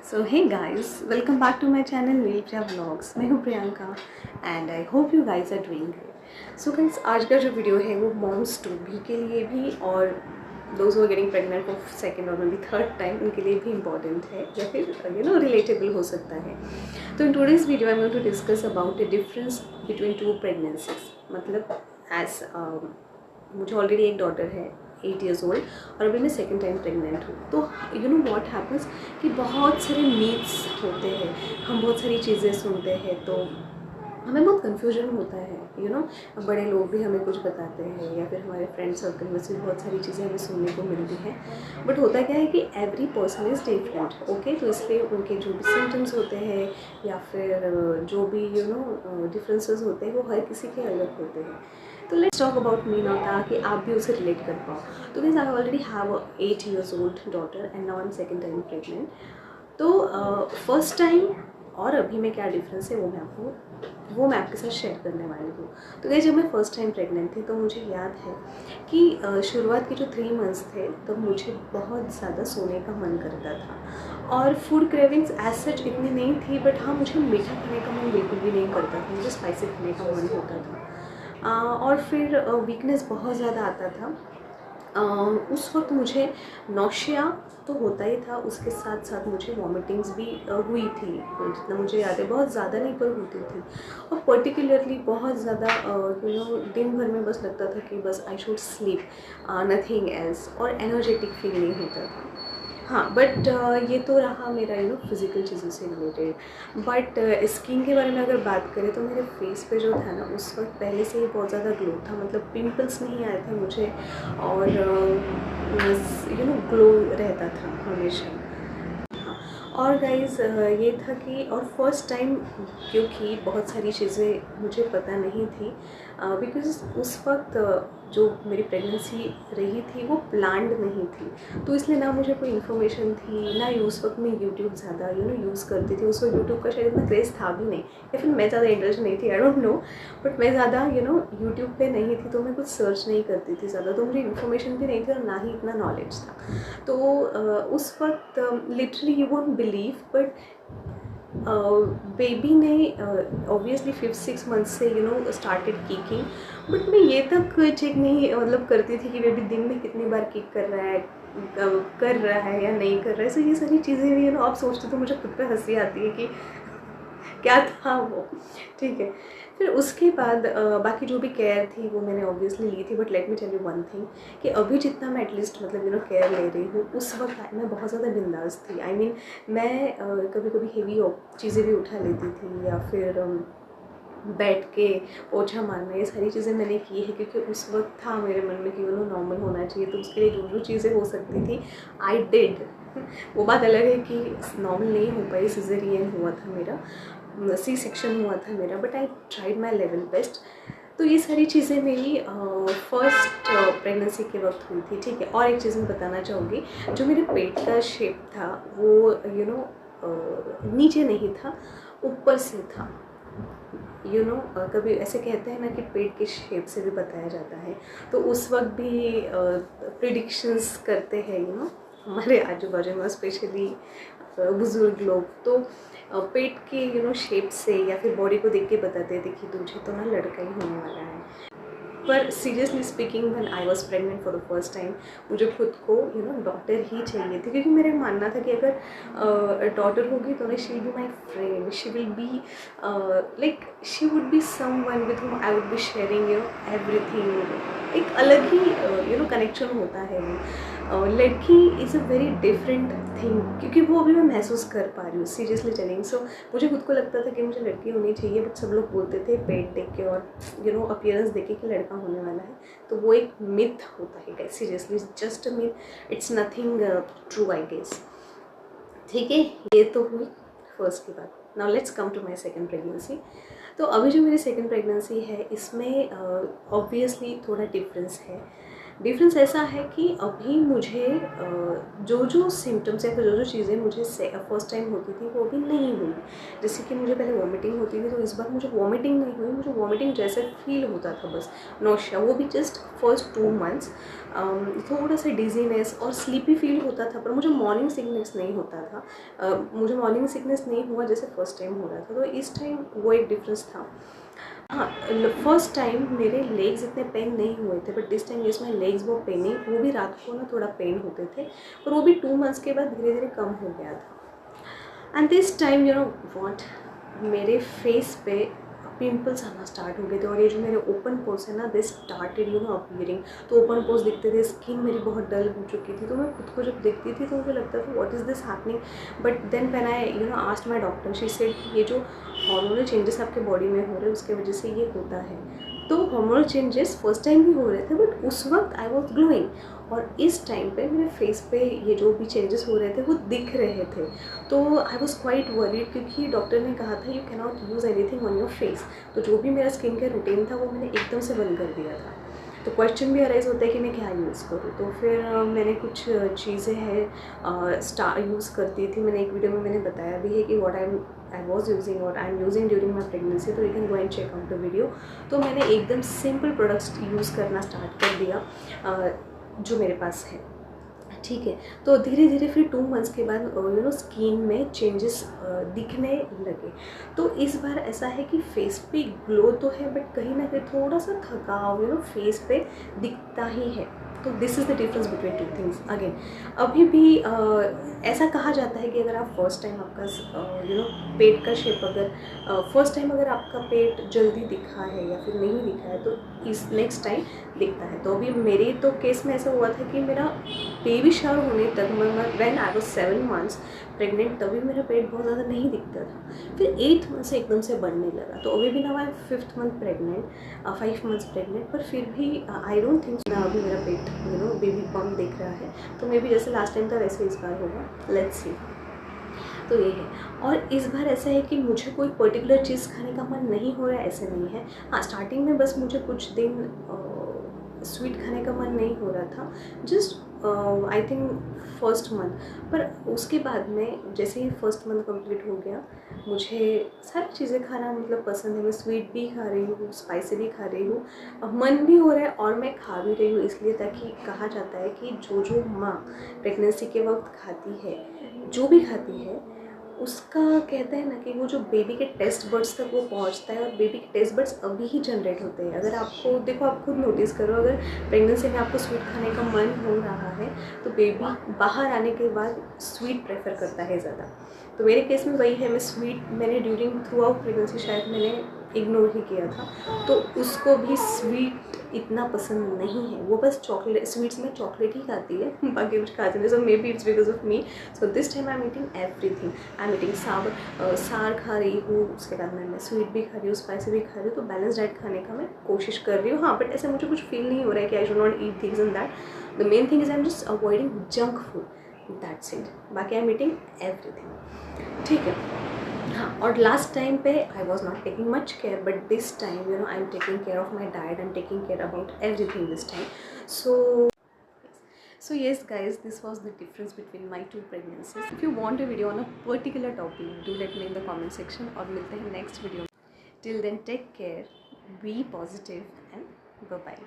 So hey guys, welcome back to my channel Neelpriya vlogs. मैं हूँ Priyanka and I hope you guys are doing great. So guys, आज का जो video है वो मॉम्स टू बी के लिए भी और those who are getting pregnant for second और मे बी थर्ड टाइम उनके लिए भी इंपॉर्टेंट है या फिर रिलेटेबल हो सकता है। तो in today's video I am going to discuss about the difference between two pregnancies. मतलब एज मुझे ऑलरेडी एक डॉटर है 8 years ओल्ड और अभी मैं सेकेंड टाइम प्रेग्नेंट हूँ। तो यू नो व्हाट हैपन्स कि बहुत सारे मीट्स होते हैं, हम बहुत सारी चीज़ें सुनते हैं तो हमें बहुत कन्फ्यूजन होता है। बड़े लोग भी हमें कुछ बताते हैं या फिर हमारे फ्रेंड सर्कल में से बहुत सारी चीज़ें हमें सुनने को मिलती हैं। बट होता क्या है कि every person is different. Okay, तो इसलिए उनके जो भी सिम्टम्स होते हैं या फिर जो भी डिफरेंसेस होते हैं वो हर किसी के अलग होते हैं। तो let's talk about me now ताकि आप भी उसे रिलेट कर पाओ। तो means I already have 8 years old daughter and now I am second time pregnant. तो फर्स्ट टाइम और अभी में क्या डिफरेंस है वो मैं आपके साथ शेयर करने वाली हूँ। तो गाइस, जब मैं फ़र्स्ट टाइम प्रेग्नेंट थी तो मुझे याद है कि शुरुआत के जो 3 months थे तब मुझे बहुत ज़्यादा सोने का मन करता था और फूड क्रेविंग्स एज सच इतनी नहीं थी। बट हाँ, मुझे मीठा खाने का मन बिल्कुल भी नहीं करता था, मुझे स्पाइसी खाने का मन होता था। और फिर वीकनेस बहुत ज़्यादा आता था। उस वक्त मुझे नौशिया तो होता ही था, उसके साथ साथ मुझे वॉमिटिंग्स भी हुई थी। जितना मुझे याद है बहुत ज़्यादा नहीं पर होती थी और पर्टिकुलरली बहुत ज़्यादा दिन भर में बस लगता था कि बस I should sleep, nothing else, और एनर्जेटिक फील नहीं होता था। हाँ, बट ये तो रहा मेरा फिज़िकल चीज़ों से रिलेटेड। बट स्किन के बारे में अगर बात करें तो मेरे फेस पे जो था ना उस वक्त पहले से ही बहुत ज़्यादा ग्लो था। मतलब पिंपल्स नहीं आए थे मुझे और ग्लो रहता था हमेशा। और गाइज़ ये था कि और फर्स्ट टाइम क्योंकि बहुत सारी चीज़ें मुझे पता नहीं थी बिकॉज़ उस वक्त जो मेरी प्रेगनेंसी रही थी वो प्लान्ड नहीं थी। तो इसलिए ना मुझे कोई इन्फॉर्मेशन थी ना ही उस वक्त मैं यूट्यूब ज़्यादा यूज़ करती थी। उस वक्त यूट्यूब का शायद इतना क्रेज़ था भी नहीं या फिर मैं ज़्यादा इंटरेस्ट नहीं थी, आई डोंट नो। बट मैं ज़्यादा यूट्यूब पे नहीं थी तो मैं कुछ सर्च नहीं करती थी ज़्यादा, तो मुझे इन्फॉर्मेशन भी नहीं थी और ना ही इतना नॉलेज था। तो उस वक्त literally you won't believe but baby ने ऑब्वियसली 5-6 months से स्टार्टेड किकिंग। बट मैं ये तक चेक नहीं मतलब करती थी कि बेबी दिन में कितनी बार किक कर रहा है या नहीं कर रहा है। सो ये सारी चीज़ें भी आप सोचते तो मुझे खुद पे हंसी आती है कि क्या था वो। ठीक है, फिर उसके बाद बाकी जो भी केयर थी वो मैंने ऑब्वियसली ली थी। But let me tell you one thing कि अभी जितना मैं एटलीस्ट मतलब केयर ले रही हूँ उस वक्त मैं बहुत ज़्यादा बिंदास थी। आई मीन मैं कभी कभी हेवी चीज़ें भी उठा लेती थी या फिर बैठ के पोछा मारना, ये सारी चीज़ें मैंने की है क्योंकि उस वक्त था मेरे मन में कि नॉर्मल होना चाहिए। तो उसके लिए जो जो चीज़ें हो सकती थी आई डिड। वो बात अलग है कि नॉर्मल नहीं हो पाई, सिजेरियन हुआ था मेरा, सी सेक्शन हुआ था मेरा, but I tried my level best. तो ये सारी चीज़ें मेरी फर्स्ट प्रेगनेंसी के वक्त हुई थी। ठीक है, और एक चीज़ मैं बताना चाहूँगी, जो मेरे पेट का शेप था वो नीचे नहीं था, ऊपर से था। कभी ऐसे कहते हैं ना कि पेट के शेप से भी बताया जाता है। तो उस वक्त भी प्रिडिक्शंस करते हैं हमारे आजू बाजू में, स्पेशली बुज़ुर्ग लोग। तो पेट के शेप से या फिर बॉडी को देख के बताते हैं देखिए तुझे तो ना लड़का ही होने वाला है। पर seriously speaking when I was pregnant for the first time मुझे खुद को डॉटर ही चाहिए थी क्योंकि मेरा मानना था कि अगर डॉटर होगी तो ना she will be my friend, she will be like she would be someone with whom I would be sharing everything. एक अलग ही कनेक्शन होता है वो। लड़की is a very different thing क्योंकि वो अभी मैं महसूस कर पा रही हूँ, सीरियसली टेलिंग। सो मुझे खुद को लगता था कि मुझे लड़की होनी चाहिए, बट सब लोग बोलते थे पेट देख के और अपीयरेंस देख के कि लड़का होने वाला है। तो वो एक मिथ होता है guys, seriously just a myth, it's nothing true I guess. ठीक है, ये तो हुई फर्स्ट की बात। Now let's come to my second pregnancy. तो अभी जो मेरी सेकेंड प्रेगनेंसी है इसमें ऑब्वियसली थोड़ा डिफरेंस है। डिफरेंस ऐसा है कि अभी मुझे जो जो सिम्टम्स या फिर जो जो चीज़ें मुझे फर्स्ट टाइम होती थी वो अभी नहीं हुई। जैसे कि मुझे पहले वॉमिटिंग होती थी, तो इस बार मुझे वॉमिटिंग नहीं हुई, मुझे वॉमिटिंग जैसे फील होता था बस, नौशिया, वो भी जस्ट फर्स्ट 2 मंथ्स। थोड़ा सा डिजीनेस और स्लीपी फील होता था, पर मुझे मॉर्निंग सिकनेस नहीं होता था। मुझे मॉर्निंग सिकनेस नहीं हुआ जैसे फर्स्ट टाइम हो रहा था, तो इस टाइम वो एक डिफरेंस था। हाँ, फर्स्ट टाइम मेरे लेग्स इतने पेन नहीं हुए थे, बट दिस टाइम जिसमें लेग्स वो पेनिंग, वो भी रात को ना थोड़ा पेन होते थे, पर वो भी 2 मंथ्स के बाद धीरे धीरे कम हो गया था। And this time you know what, मेरे फेस पे पिंपल्स आना स्टार्ट हो गए थे, और ये जो मेरे ओपन पोर्स है ना, they started you know appearing. तो ओपन पोर्स दिखते थे, स्किन मेरी बहुत डल हो चुकी थी, तो मैं खुद को जब देखती थी तो मुझे लगता था what is this happening. But then when I you know asked my doctor, she said ये जो हार्मोनल चेंजेस आपके बॉडी में हो रहे हैं उसके वजह से ये होता है। तो हार्मोनल चेंजेस फर्स्ट टाइम भी हो रहे थे, बट उस वक्त आई वॉज ग्लोइंग, और इस टाइम पे मेरे फेस पे ये जो भी चेंजेस हो रहे थे वो दिख रहे थे। तो आई वॉज क्वाइट वरीड, क्योंकि डॉक्टर ने कहा था you can not use anything on your face. तो जो भी मेरा स्किन केयर रूटीन था वो मैंने एकदम से बंद कर दिया था। तो क्वेश्चन भी अराइज होता है कि मैं क्या यूज़ करूँ। तो फिर मैंने कुछ चीज़ें हैं यूज़ करती थी। मैंने एक वीडियो में मैंने बताया भी है कि व्हाट आई वॉज यूजिंग और I am using during my pregnancy, तो you can go and check out the video. तो मैंने एकदम सिंपल प्रोडक्ट्स यूज़ करना स्टार्ट कर दिया जो मेरे पास है, ठीक है। तो धीरे धीरे फिर 2 मंथ्स के बाद यू नो स्किन में चेंजेस दिखने लगे। तो इस बार ऐसा है कि फेस पे ग्लो तो है, बट कहीं ना कहीं थोड़ा सा थकाव यू नो फेस पे दिखता ही है। तो this is the difference between two things. Again अभी भी ऐसा कहा जाता है कि अगर आप फर्स्ट टाइम आपका यू नो पेट का शेप, अगर फर्स्ट टाइम अगर आपका पेट जल्दी दिखा है या फिर नहीं दिखा है, तो इस नेक्स्ट टाइम दिखता है। तो अभी मेरे तो केस में ऐसा हुआ था कि मेरा बेबी शावर होने तक, when I was 7 months pregnant, तभी मेरा पेट बहुत ज़्यादा नहीं दिखता था। फिर 8th मंथ से एकदम से बढ़ने लगा। तो अभी भी ना मैं 5th month pregnant, 5 months pregnant, पर फिर भी आई डोंट थिंक ना अभी मेरा पेट यू नो बेबी बम दिख रहा है। तो मे बी जैसे लास्ट टाइम था वैसे इस बार होगा, लेट्स सी। तो ये है। और इस बार ऐसा है कि मुझे कोई पर्टिकुलर चीज़ खाने का मन नहीं हो रहा है, ऐसे नहीं है। हाँ, स्टार्टिंग में बस मुझे कुछ दिन स्वीट खाने का मन नहीं हो रहा था, just I think first month. पर उसके बाद में जैसे ही फर्स्ट मंथ कंप्लीट हो गया, मुझे सारी चीज़ें खाना मतलब पसंद है। मैं स्वीट भी खा रही हूँ, स्पाइसी भी खा रही हूँ, मन भी हो रहा है और मैं खा भी रही हूँ। इसलिए ताकि कहा जाता है कि जो माँ प्रेगनेंसी के वक्त खाती है, जो भी खाती है, उसका कहते हैं ना कि वो जो बेबी के टेस्ट बड्स तक वो पहुंचता है, और बेबी के टेस्ट बड्स अभी ही जनरेट होते हैं। अगर आपको देखो, आप खुद नोटिस करो, अगर प्रेगनेंसी में आपको स्वीट खाने का मन हो रहा है, तो बेबी बाहर आने के बाद स्वीट प्रेफर करता है ज़्यादा। तो मेरे केस में वही है। मैं स्वीट मैंने ड्यूरिंग थ्रू आउट प्रेगनेंसी शायद मैंने इग्नोर ही किया था, तो उसको भी स्वीट इतना पसंद नहीं है। वो बस चॉकलेट, स्वीट्स में चॉकलेट ही खाती है, बाकी कुछ खाती नहीं। So maybe it's because of me. So this time I am eating everything. I am eating सार खा रही हूँ, उसके बाद मैं स्वीट भी खा रही हूँ, स्पाइसी भी खा रही हूँ। तो बैलेंस डाइट खाने का मैं कोशिश कर रही हूँ। हाँ, बट ऐसे मुझे कुछ फील नहीं हो रहा है कि I should not eat this and that. The main thing is I am just avoiding junk food, that's it. बाकी आई एम ईटिंग एवरीथिंग, ठीक है। हाँ, और लास्ट टाइम पे I was not taking much care, but this time you know I am taking care of my diet, I am taking care about everything this time. So yes guys, this was the difference between my two pregnancies. If you want a video on a particular topic, do let me in the comment section, और मिलते हैं next video. Till then, take care, be positive and bye bye.